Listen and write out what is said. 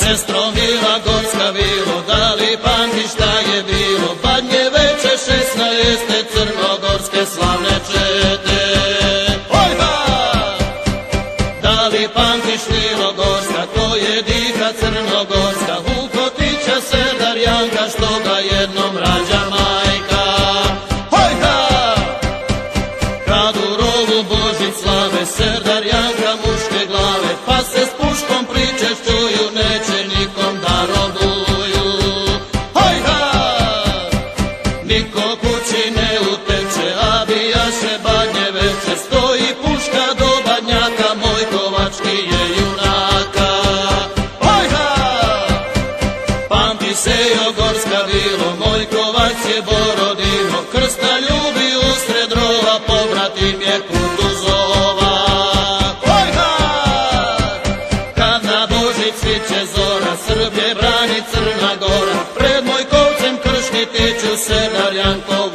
sestro mila gorska vilo, da li pamtiš šta je bilo? Badnje veče 16. crnogorske slavne čete. Da li pamtiš Milo Gorska, ko je dika crnogorska, Vukotića Serdar Janka, što ga jednom rađa majka. Kad u rovu Božić slave, Serdar Janka muške glave, pa se s puškom priče čuju, neće nikom da robuju. Niko kući ne uteče, a bijaše badnje veče, stoji puška do badnjaka, moj kovački je junaka. Pamti se jo gorska vilo, moj kovač je Borodino, krsta ljubi usred rova, pobratim je Kutuzova. Kad na Božić sviće zora, Srbije brani Crna Gora, pred moj kovcem kršni tiču Serdar Janko